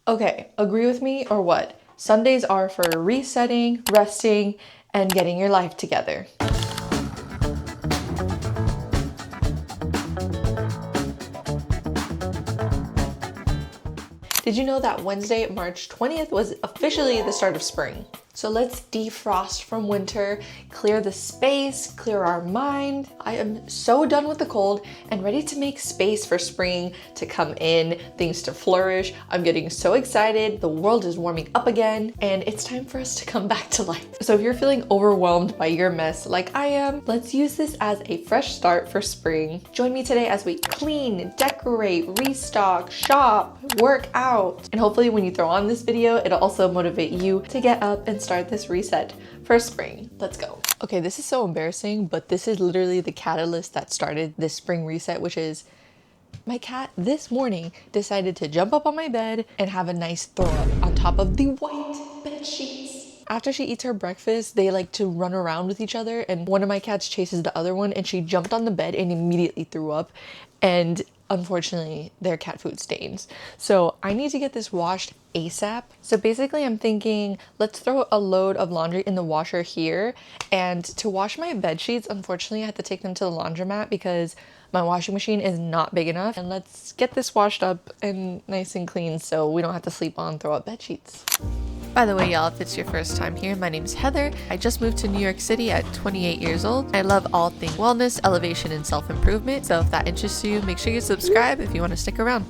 Okay, agree with me or what? Sundays are for resetting, resting, and getting your life together. Did you know that Wednesday, March 20th was officially the start of spring? So let's defrost from winter, clear the space, clear our mind. I am so done with the cold and ready to make space for spring to come in, things to flourish. I'm getting so excited. The world is warming up again and it's time for us to come back to life. So if you're feeling overwhelmed by your mess like I am, let's use this as a fresh start for spring. Join me today as we clean, decorate, restock, shop, work out. And hopefully when you throw on this video, it'll also motivate you to get up and start this reset for spring. Let's go. Okay, this is so embarrassing, but this is literally the catalyst that started this spring reset, which is my cat this morning decided to jump up on my bed and have a nice throw up on top of the white bed sheets. After she eats her breakfast, they like to run around with each other, and one of my cats chases the other one, and she jumped on the bed and immediately threw up. And unfortunately, they're cat food stains. So I need to get this washed ASAP. So basically I'm thinking, let's throw a load of laundry in the washer here. And to wash my bed sheets, unfortunately I had to take them to the laundromat because my washing machine is not big enough. And let's get this washed up and nice and clean so we don't have to sleep on throw up bed sheets. By the way, y'all, if it's your first time here, my name's Heather. I just moved to New York City at 28 years old. I love all things wellness, elevation, and self-improvement. So if that interests you, make sure you subscribe if you want to stick around.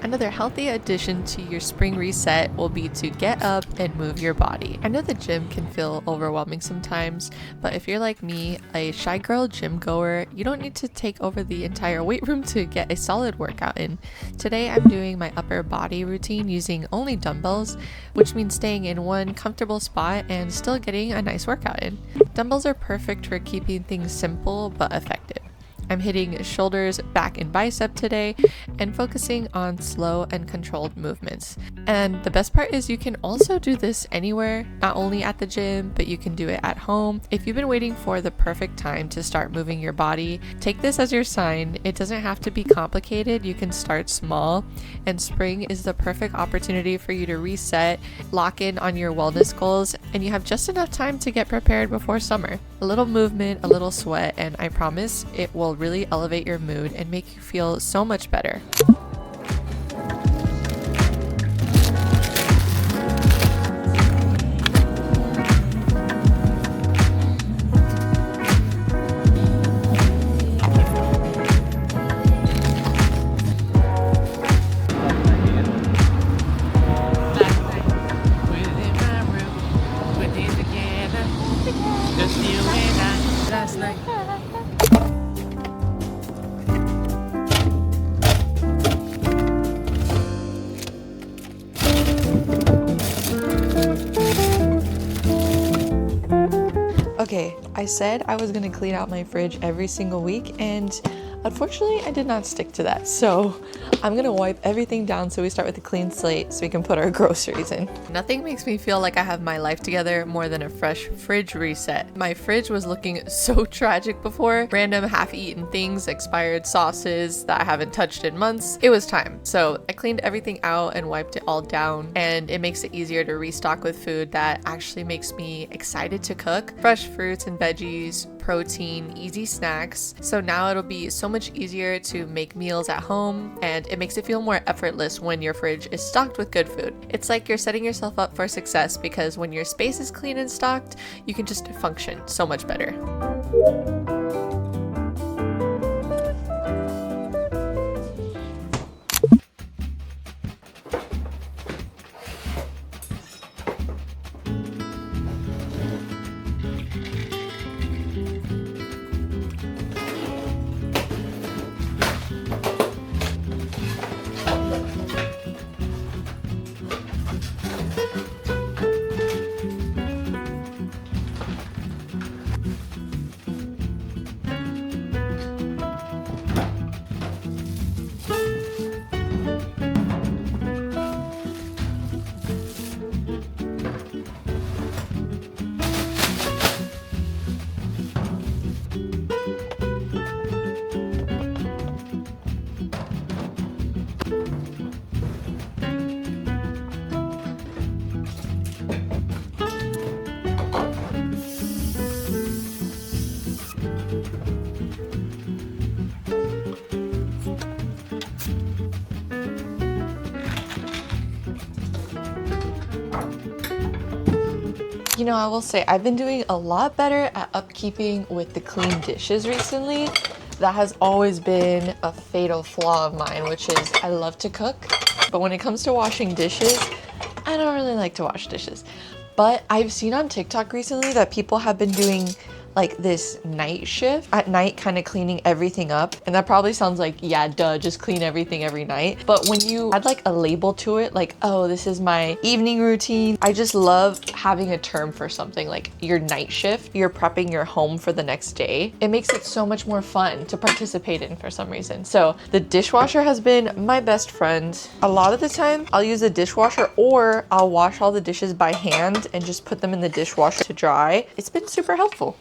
Another healthy addition to your spring reset will be to get up and move your body. I know the gym can feel overwhelming sometimes, but if you're like me, a shy girl gym goer, you don't need to take over the entire weight room to get a solid workout in. Today I'm doing my upper body routine using only dumbbells, which means staying in one comfortable spot and still getting a nice workout in. Dumbbells are perfect for keeping things simple but effective. I'm hitting shoulders, back, and bicep today and focusing on slow and controlled movements. And the best part is you can also do this anywhere, not only at the gym, but you can do it at home. If you've been waiting for the perfect time to start moving your body, take this as your sign. It doesn't have to be complicated. You can start small, and spring is the perfect opportunity for you to reset, lock in on your wellness goals, and you have just enough time to get prepared before summer. A little movement, a little sweat, and I promise it will really elevate your mood and make you feel so much better. Okay, I said I was gonna clean out my fridge every single week, and unfortunately I did not stick to that. So I'm gonna wipe everything down so we start with a clean slate so we can put our groceries in. Nothing makes me feel like I have my life together more than a fresh fridge reset. My fridge was looking so tragic before. Random half-eaten things, expired sauces that I haven't touched in months. It was time. So I cleaned everything out and wiped it all down, and it makes it easier to restock with food that actually makes me excited to cook. Fresh fruits and veggies, protein, easy snacks. So now it'll be so much easier to make meals at home, and it makes it feel more effortless when your fridge is stocked with good food. It's like you're setting yourself up for success, because when your space is clean and stocked, you can just function so much better. You know, I will say I've been doing a lot better at upkeeping with the clean dishes recently. That has always been a fatal flaw of mine, which is I love to cook, but when it comes to washing dishes, I don't really like to wash dishes. But I've seen on TikTok recently that people have been doing like this night shift at night, kind of cleaning everything up. And that probably sounds like, yeah, duh, just clean everything every night. But when you add like a label to it, like, oh, this is my evening routine. I just love having a term for something like your night shift. You're prepping your home for the next day. It makes it so much more fun to participate in for some reason. So the dishwasher has been my best friend. A lot of the time I'll use a dishwasher, or I'll wash all the dishes by hand and just put them in the dishwasher to dry. It's been super helpful.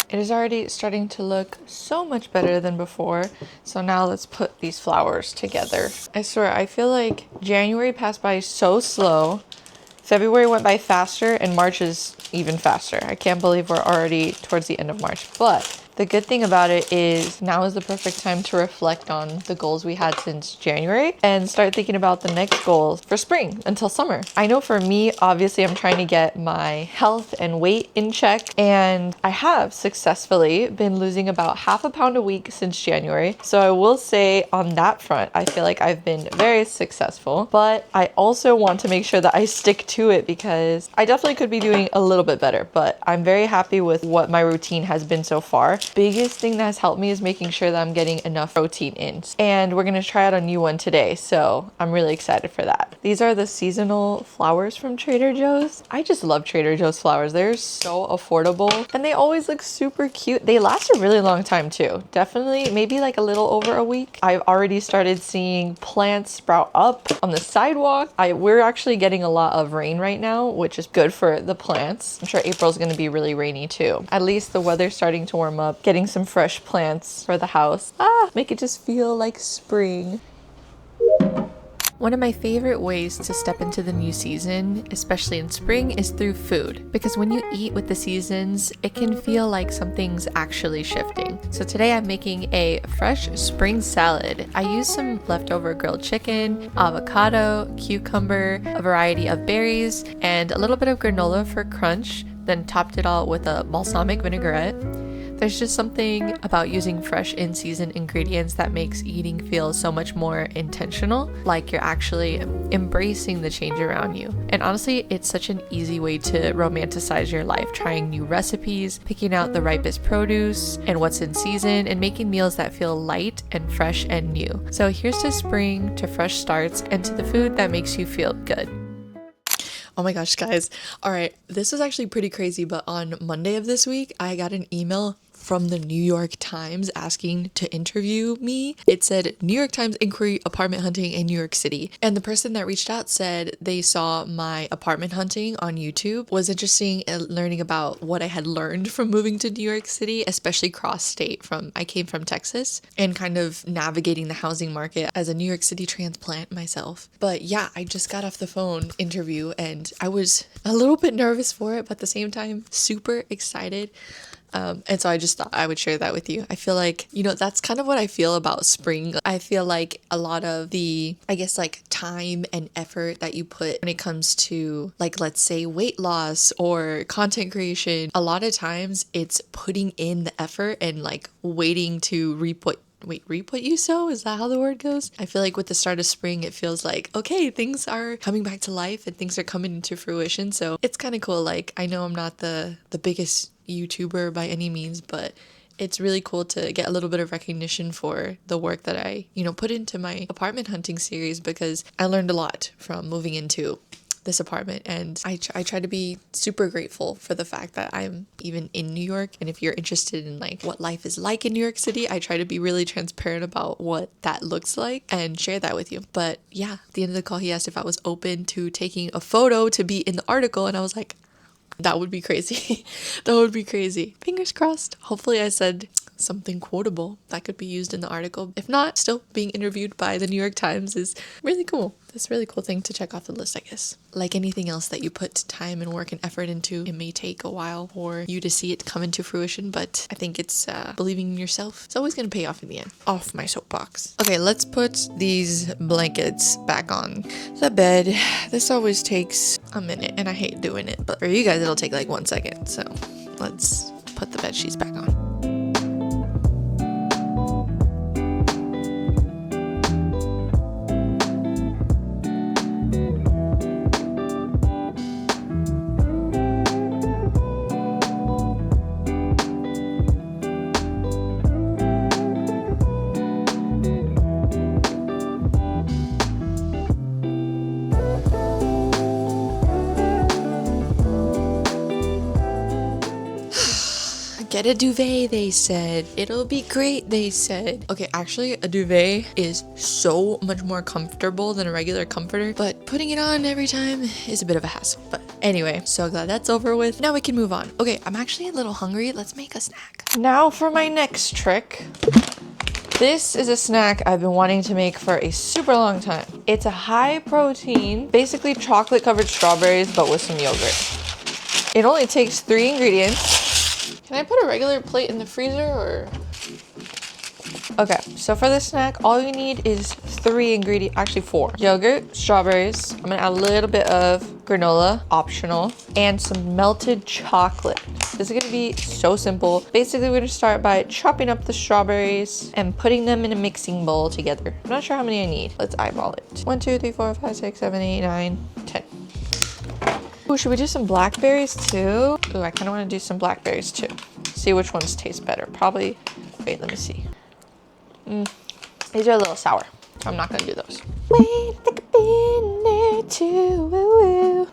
It is already starting to look so much better than before. So now let's put these flowers together. I swear, I feel like January passed by so slow. February went by faster, and March is even faster. I can't believe we're already towards the end of March. But the good thing about it is now is the perfect time to reflect on the goals we had since January and start thinking about the next goals for spring until summer. I know for me, obviously, I'm trying to get my health and weight in check, and I have successfully been losing about half a pound a week since January. So I will say on that front, I feel like I've been very successful, but I also want to make sure that I stick to it because I definitely could be doing a little bit better, but I'm very happy with what my routine has been so far. Biggest thing that has helped me is making sure that I'm getting enough protein in. And we're gonna try out a new one today, so I'm really excited for that. These are the seasonal flowers from Trader Joe's. I just love Trader Joe's flowers. They're so affordable and they always look super cute. They last a really long time too. Definitely maybe like a little over a week. I've already started seeing plants sprout up on the sidewalk. We're actually getting a lot of rain right now, which is good for the plants. I'm sure April's gonna be really rainy too. At least the weather's starting to warm up. Getting some fresh plants for the house. Make it just feel like spring. One of my favorite ways to step into the new season, especially in spring, is through food. Because when you eat with the seasons, it can feel like something's actually shifting. So today I'm making a fresh spring salad. I used some leftover grilled chicken, avocado, cucumber, a variety of berries, and a little bit of granola for crunch, then topped it all with a balsamic vinaigrette. There's just something about using fresh in-season ingredients that makes eating feel so much more intentional, like you're actually embracing the change around you. And honestly, it's such an easy way to romanticize your life, trying new recipes, picking out the ripest produce and what's in season, and making meals that feel light and fresh and new. So here's to spring, to fresh starts, and to the food that makes you feel good. Oh my gosh, guys. All right, this was actually pretty crazy, but on Monday of this week, I got an email from the New York Times asking to interview me. It said New York Times inquiry apartment hunting in New York City. And the person that reached out said they saw my apartment hunting on YouTube, was interesting in learning about what I had learned from moving to New York City, especially cross-state. I came from Texas, and kind of navigating the housing market as a New York City transplant myself. But yeah, I just got off the phone interview and I was a little bit nervous for it, but at the same time, super excited. And so I just thought I would share that with you. I feel like, you know, that's kind of what I feel about spring. I feel like a lot of the, I guess, like time and effort that you put when it comes to, like, let's say weight loss or content creation, a lot of times it's putting in the effort and like waiting to reap what you sow? Is that how the word goes? I feel like with the start of spring, it feels like, okay, things are coming back to life and things are coming into fruition. So it's kind of cool. Like, I know I'm not the biggest YouTuber by any means, but it's really cool to get a little bit of recognition for the work that I, you know, put into my apartment hunting series, because I learned a lot from moving into this apartment, and I try to be super grateful for the fact that I'm even in New York. And if you're interested in like what life is like in New York City, I try to be really transparent about what that looks like and share that with you. But yeah, at the end of the call, he asked if I was open to taking a photo to be in the article, and I was like, that would be crazy. That would be crazy. Fingers crossed. Hopefully I said something quotable that could be used in the article. If not, still being interviewed by the New York Times is really cool. It's a really cool thing to check off the list, I guess. Like anything else that you put time and work and effort into, it may take a while for you to see it come into fruition, but I think it's believing in yourself. It's always going to pay off in the end. Off my soapbox. Okay, let's put these blankets back on the bed. This always takes a minute and I hate doing it, but for you guys it'll take like 1 second. So let's put the bed sheets back on. Get a duvet, they said. It'll be great, they said. Okay, actually, a duvet is so much more comfortable than a regular comforter, but putting it on every time is a bit of a hassle. But anyway, so glad that's over with. Now we can move on. Okay, I'm actually a little hungry. Let's make a snack. Now for my next trick. This is a snack I've been wanting to make for a super long time. It's a high protein, basically chocolate covered strawberries, but with some yogurt. It only takes 3 ingredients. Can I put a regular plate in the freezer or? Okay, so for this snack, all you need is 3 ingredients, actually 4. Yogurt, strawberries, I'm gonna add a little bit of granola, optional, and some melted chocolate. This is gonna be so simple. Basically, we're gonna start by chopping up the strawberries and putting them in a mixing bowl together. I'm not sure how many I need. Let's eyeball it. 1, 2, 3, 4, 5, 6, 7, 8, 9, 10. Ooh, should we do some blackberries too? Ooh, I kind of want to do some blackberries too. See which ones taste better. Probably, wait, let me see. These are a little sour. I'm not going to do those. Wait, like I've been there too. Woo woo.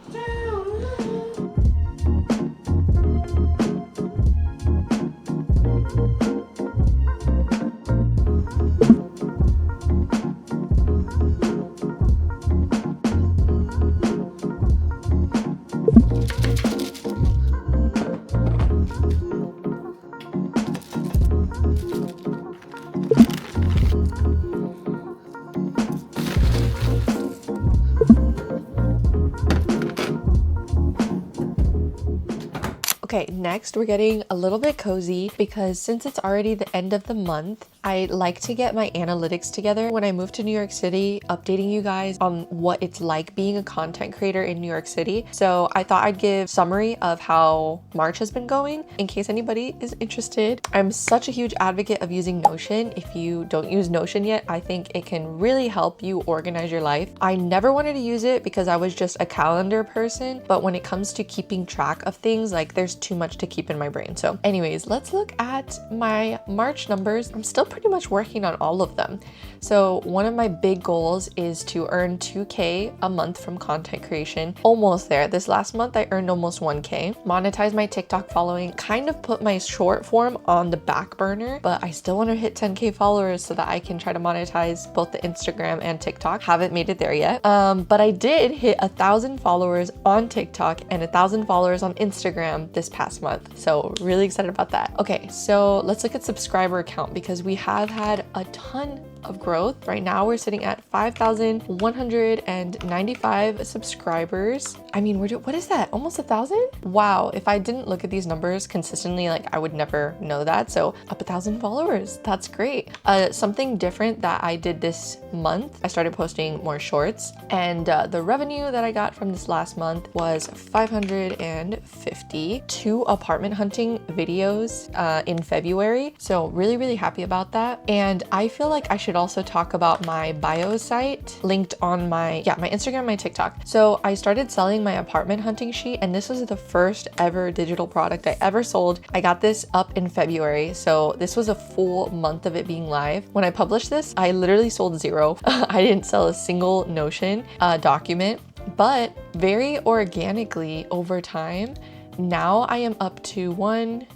Okay, next we're getting a little bit cozy because since it's already the end of the month, I like to get my analytics together when I moved to New York City, updating you guys on what it's like being a content creator in New York City. So I thought I'd give a summary of how March has been going in case anybody is interested. I'm such a huge advocate of using Notion. If you don't use Notion yet, I think it can really help you organize your life. I never wanted to use it because I was just a calendar person, but when it comes to keeping track of things, like there's too much to keep in my brain. So anyways, let's look at my March numbers. I'm still pretty much working on all of them. So one of my big goals is to earn 2K a month from content creation. Almost there. This last month I earned almost 1K. Monetize my TikTok following, kind of put my short form on the back burner, but I still want to hit 10K followers so that I can try to monetize both the Instagram and TikTok. Haven't made it there yet. But I did hit 1,000 followers on TikTok and 1,000 followers on Instagram this past month. So really excited about that. Okay, so let's look at subscriber count because we have had a ton of growth. Right now we're sitting at 5,195 subscribers. I mean, what is that? Almost 1,000? Wow, if I didn't look at these numbers consistently, like I would never know that. So up 1,000 followers, that's great. Something different that I did this month, I started posting more shorts, and the revenue that I got from this last month was 550. 2 apartment hunting videos in February. So really happy about that. And I feel like I should also talk about my bio site linked on my Instagram, my TikTok. So I started selling my apartment hunting sheet, and this was the first ever digital product I ever sold. I got this up in February, so this was a full month of it being live. When I published this, I literally sold 0. I didn't sell a single Notion document, but very organically over time, now I am up to 1,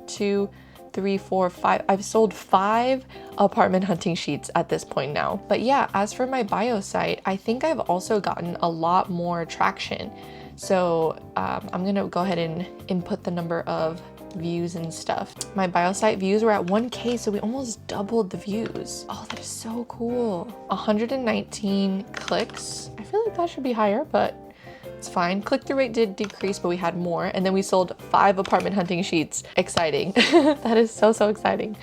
2, 3, 4, 5. I've sold 5 apartment hunting sheets at this point now. But yeah, as for my bio site, I think I've also gotten a lot more traction. So I'm gonna go ahead and input the number of views and stuff. My bio site views were at 1K, so we almost doubled the views. Oh, that is so cool. 119 clicks. I feel like that should be higher, but it's fine. Click-through rate did decrease, but we had more. And then we sold 5 apartment hunting sheets. Exciting. That is so exciting.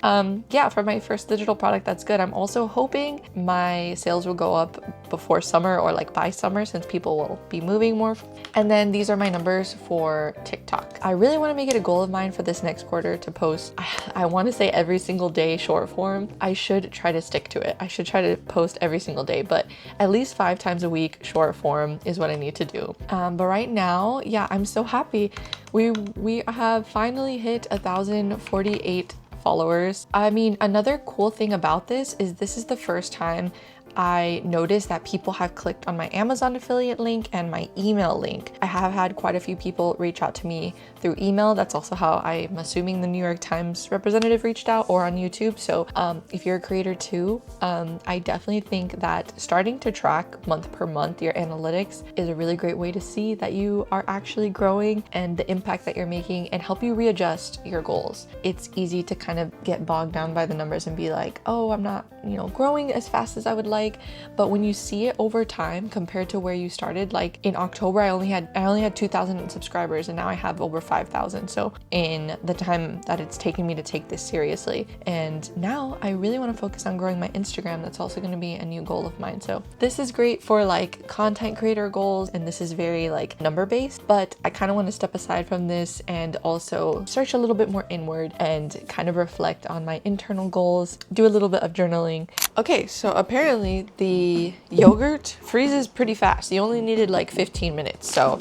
Yeah, for my first digital product, that's good. I'm also hoping my sales will go up before summer, or like by summer, since people will be moving more. And then these are my numbers for TikTok. I really want to make it a goal of mine for this next quarter to post, I want to say every single day short form. I should try to stick to it. I should try to post every single day, but at least 5 times a week short form is what I need to do. But right now, yeah, I'm so happy. We have finally hit 1,048 followers. I mean, another cool thing about this is the first time I noticed that people have clicked on my Amazon affiliate link and my email link. I have had quite a few people reach out to me through email. That's also how I'm assuming the New York Times representative reached out, or on YouTube. So if you're a creator too, I definitely think that starting to track month per month your analytics is a really great way to see that you are actually growing and the impact that you're making, and help you readjust your goals. It's easy to kind of get bogged down by the numbers and be like, oh, I'm not, growing as fast as I would like. But when you see it over time compared to where you started, like in October, I only had 2,000 subscribers, and now I have over 5,000. So in the time that it's taken me to take this seriously, and now I really want to focus on growing my Instagram. That's also going to be a new goal of mine. So this is great for like content creator goals, and this is very like number based, but I kind of want to step aside from this and also search a little bit more inward and kind of reflect on my internal goals, do a little bit of journaling. Okay, so apparently the yogurt freezes pretty fast. You only needed like 15 minutes, so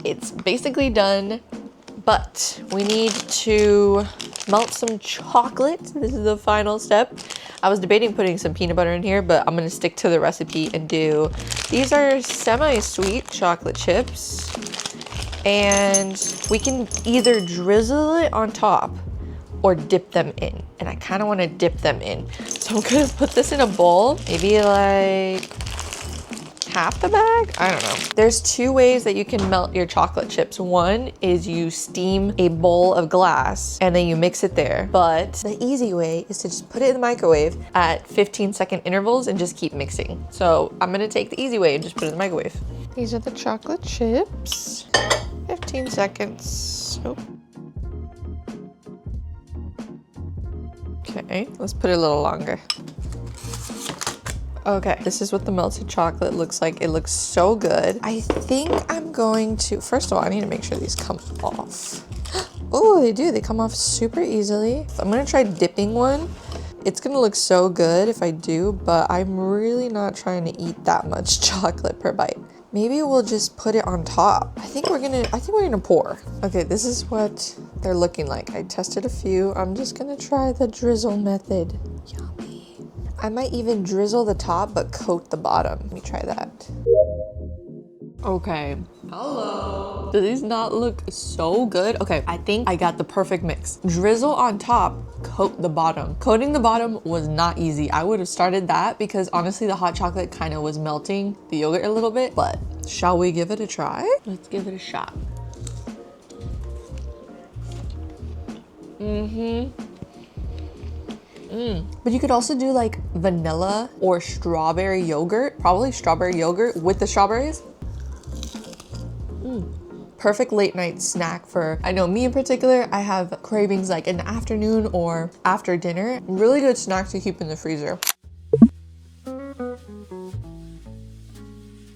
it's basically done. But we need to melt some chocolate. This is the final step. I was debating putting some peanut butter in here, but I'm gonna stick to the recipe and do, these are semi-sweet chocolate chips, and we can either drizzle it on top or dip them in, and I kind of want to dip them in. So I'm gonna put this in a bowl, maybe like half the bag? I don't know. There's 2 ways that you can melt your chocolate chips. One is you steam a bowl of glass and then you mix it there. But the easy way is to just put it in the microwave at 15-second intervals and just keep mixing. So I'm gonna take the easy way and just put it in the microwave. These are the chocolate chips. 15 seconds. Oh. Okay, let's put it a little longer. Okay, this is what the melted chocolate looks like. It looks so good. I think I'm going to, first of all, I need to make sure these come off. Oh, they do. They come off super easily. So I'm gonna try dipping one. It's gonna look so good if I do, but I'm really not trying to eat that much chocolate per bite. Maybe we'll just put it on top. I think we're gonna pour. Okay, this is what they're looking like. I tested a few. I'm just gonna try the drizzle method. Yummy. I might even drizzle the top, but coat the bottom. Let me try that. Okay. Hello. Do these not look so good? Okay, I think I got the perfect mix. Drizzle on top, coat the bottom. Coating the bottom was not easy. I would have started that because honestly the hot chocolate kind of was melting the yogurt a little bit, but shall we give it a try? Let's give it a shot. But you could also do like vanilla or strawberry yogurt, probably strawberry yogurt with the strawberries. Perfect late night snack for, I know me in particular, I have cravings like in the afternoon or after dinner. Really good snack to keep in the freezer.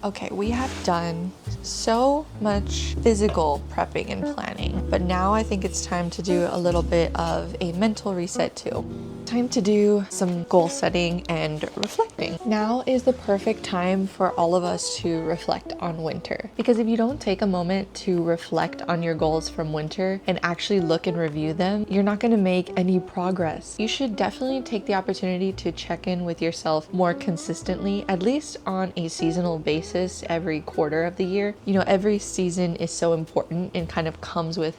Okay, we have done so much physical prepping and planning, but now I think it's time to do a little bit of a mental reset too. Time to do some goal setting and reflecting. Now is the perfect time for all of us to reflect on winter. Because if you don't take a moment to reflect on your goals from winter and actually look and review them, you're not gonna make any progress. You should definitely take the opportunity to check in with yourself more consistently, at least on a seasonal basis every quarter of the year. You know, every season is so important and kind of comes with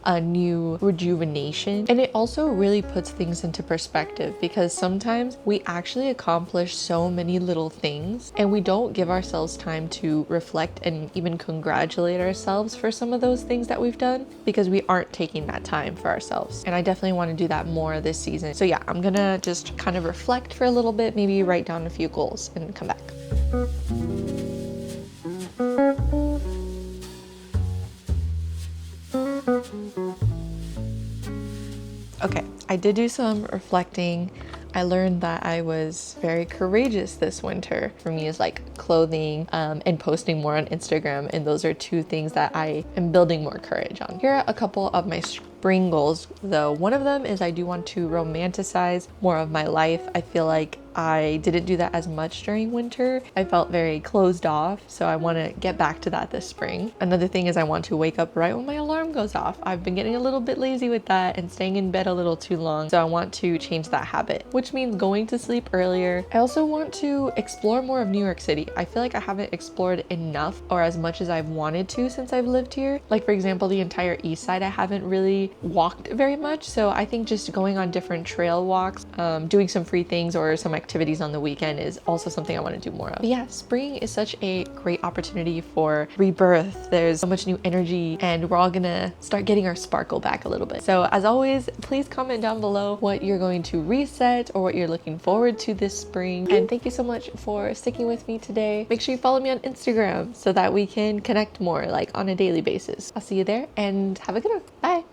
a new rejuvenation. And it also really puts things into perspective because sometimes we actually accomplish so many little things and we don't give ourselves time to reflect and even congratulate ourselves for some of those things that we've done because we aren't taking that time for ourselves. And I definitely want to do that more this season. So yeah, I'm gonna just kind of reflect for a little bit, maybe write down a few goals and come back. Okay, I did do some reflecting. I learned that I was very courageous this winter. For me, is like clothing and posting more on Instagram, and those are two things that I am building more courage on. Here are a couple of my spring goals, though. One of them is I do want to romanticize more of my life. I feel like I didn't do that as much during winter. I felt very closed off, so I want to get back to that this spring. Another thing is I want to wake up right when my alarm goes off. I've been getting a little bit lazy with that and staying in bed a little too long, so I want to change that habit, which means going to sleep earlier. I also want to explore more of New York City. I feel like I haven't explored enough or as much as I've wanted to since I've lived here. Like for example, the entire east side I haven't really walked very much, so I think just going on different trail walks, doing some free things or some activities on the weekend is also something I want to do more of. But yeah, spring is such a great opportunity for rebirth. There's so much new energy and we're all gonna start getting our sparkle back a little bit. So as always, please comment down below what you're going to reset or what you're looking forward to this spring. And thank you so much for sticking with me today. Make sure you follow me on Instagram so that we can connect more, like on a daily basis. I'll see you there and have a good one. Bye.